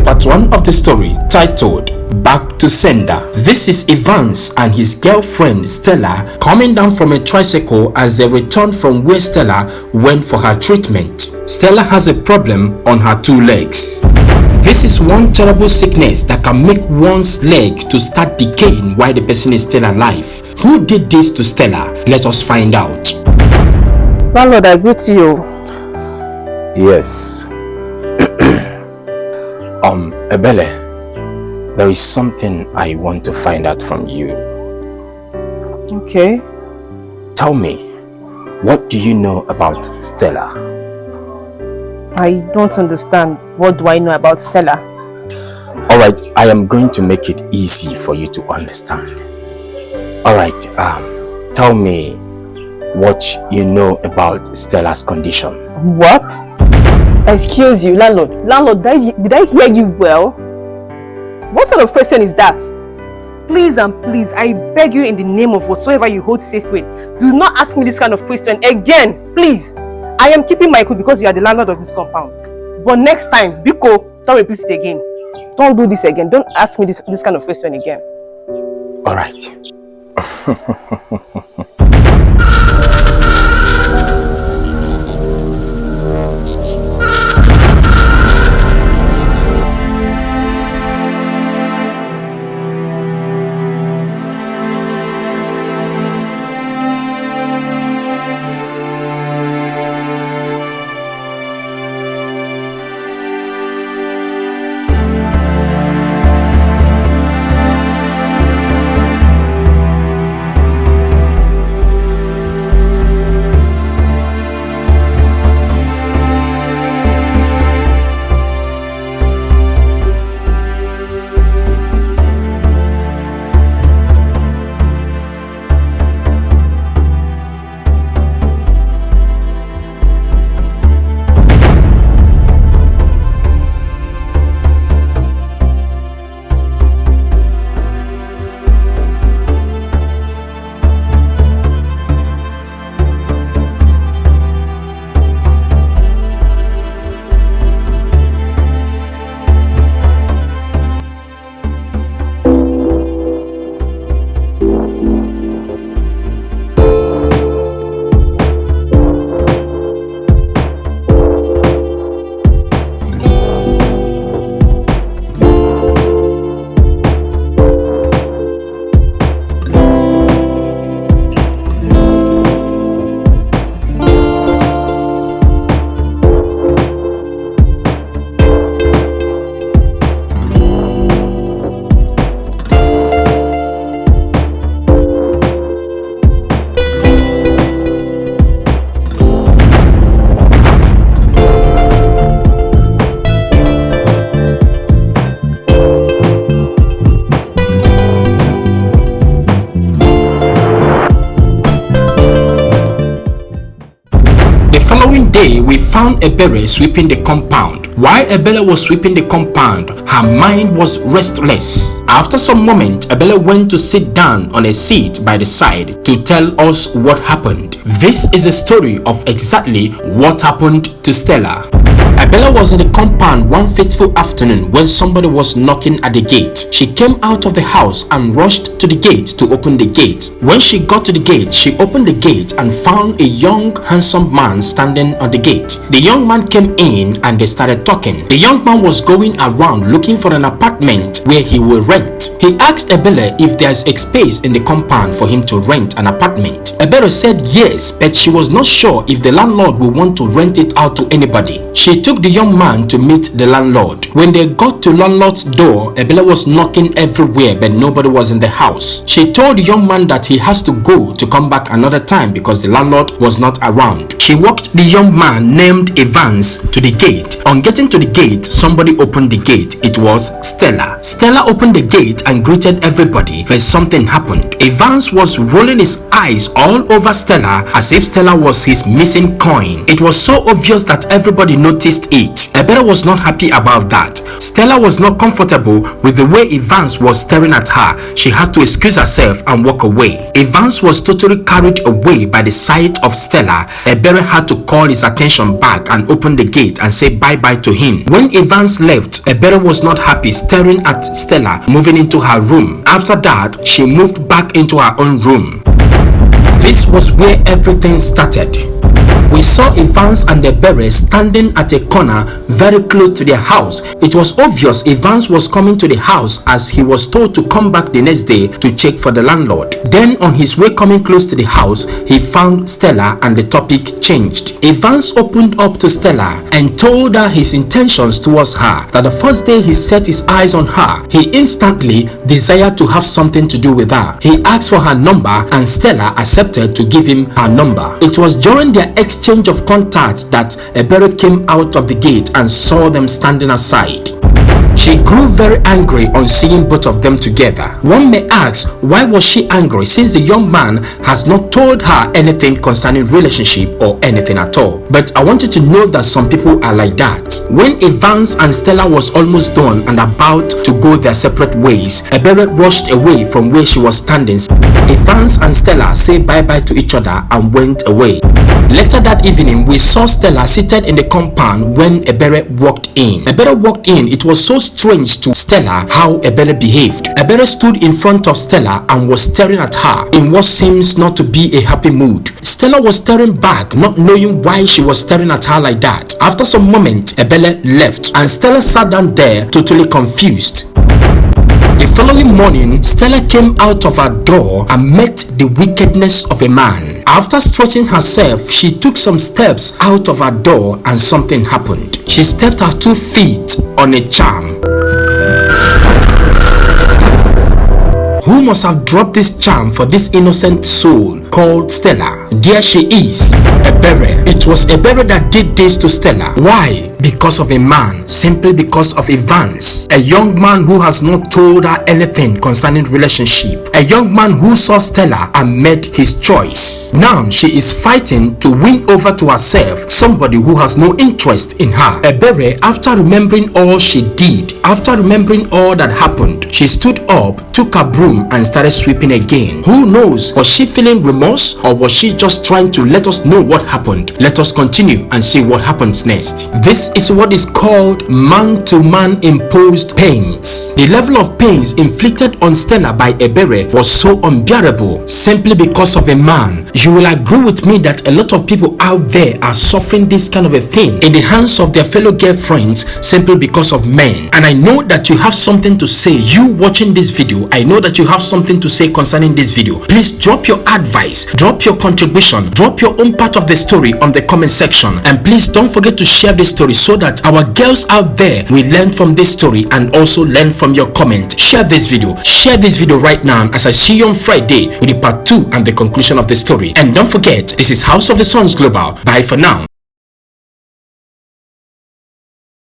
part 1 of the story titled Back to Sender. This is Evans and his girlfriend Stella coming down from a tricycle as they return from where Stella went for her treatment. Stella has a problem on her 2 legs. This is one terrible sickness that can make one's leg to start decaying while the person is still alive. Who did this to Stella? Let us find out. Landlord, I greet you. Yes. Ebele, there is something I want to find out from you. Okay. Tell me, what do you know about Stella? I don't understand. What do I know about Stella? Alright, I am going to make it easy for you to understand. Alright, tell me what you know about Stella's condition. What? Excuse you, landlord. Landlord, did I hear you well? What sort of question is that? Please and please, I beg you in the name of whatsoever you hold sacred, do not ask me this kind of question again, please. I am keeping my cool because you are the landlord of this compound. But next time, Biko, don't repeat it again. Don't do this again. Don't ask me this kind of question again. Alright. Day, we found Ebere sweeping the compound. While Ebele was sweeping the compound, her mind was restless. After some moment, Ebele went to sit down on a seat by the side to tell us what happened. This is a story of exactly what happened to Stella. Ebele was in the compound one fateful afternoon when somebody was knocking at the gate. She came out of the house and rushed to the gate to open the gate. When she got to the gate, she opened the gate and found a young, handsome man standing on the gate. The young man came in and they started talking. The young man was going around looking for an apartment where he will rent. He asked Ebele if there's a space in the compound for him to rent an apartment. Ebele said yes, but she was not sure if the landlord will want to rent it out to anybody. She took the young man to meet the landlord. When they got to landlord's door, Ebele was knocking everywhere but nobody was in the house. She told the young man that he has to go to come back another time because the landlord was not around. She walked the young man named Evans to the gate. On getting to the gate, somebody opened the gate. It was Stella. Stella opened the gate and greeted everybody, but something happened. Evans was rolling his eyes all over Stella as if Stella was his missing coin. It was so obvious that everybody noticed it. Ebere was not happy about that. Stella was not comfortable with the way Evans was staring at her. She had to excuse herself and walk away. Evans was totally carried away by the sight of Stella. Ebere had to call his attention back and open the gate and say bye-bye to him. When Evans left, Ebere was not happy, staring at Stella moving into her room. After that, she moved back into her own room. This was where everything started. We saw Evans and Ebere standing at a corner very close to their house. It was obvious Evans was coming to the house as he was told to come back the next day to check for the landlord. Then on his way coming close to the house, he found Stella and the topic changed. Evans opened up to Stella and told her his intentions towards her, that the first day he set his eyes on her, he instantly desired to have something to do with her. He asked for her number and Stella accepted to give him her number. It was during their exchange of contact that Ebere came out of the gate and saw them standing aside. She grew very angry on seeing both of them together. One may ask, why was she angry since the young man has not told her anything concerning relationship or anything at all? But I want you to know that some people are like that. When Evans and Stella was almost done and about to go their separate ways, Ebere rushed away from where she was standing. Evans and Stella said bye-bye to each other and went away. Later that evening, we saw Stella seated in the compound when Ebere walked in. Ebere walked in. It was so strange to Stella how Ebere behaved. Ebere stood in front of Stella and was staring at her in what seems not to be a happy mood. Stella was staring back, not knowing why she was staring at her like that. After some moment, Ebere left and Stella sat down there totally confused. The following morning, Stella came out of her door and met the wickedness of a man. After stretching herself, she took some steps out of her door and something happened. She stepped her 2 feet on a charm. Who must have dropped this charm for this innocent soul called Stella? There she is, Ebere. It was Ebere that did this to Stella. Why? Because of a man, simply because of Evans, a young man who has not told her anything concerning relationship, a young man who saw Stella and made his choice. Now she is fighting to win over to herself somebody who has no interest in her. Ebere, after remembering all she did, after remembering all that happened, she stood up, took her broom and started sweeping again. Who knows, was she feeling remorse or was she just trying to let us know what happened? Let us continue and see what happens next. This is what is called man-to-man imposed pains. The level of pains inflicted on Stella by Ebere was so unbearable simply because of a man. You will agree with me that a lot of people out there are suffering this kind of a thing in the hands of their fellow girlfriends simply because of men. And I know that you have something to say. You watching this video, I know that you have something to say concerning this video. Please drop your advice, drop your contribution, drop your own part of the story on the comment section, and please don't forget to share this story so that our girls out there will learn from this story and also learn from your comment. Share this video right now as I see you on Friday with the part 2 and the conclusion of the story. And don't forget, this is House of the Sons Global. Bye for now.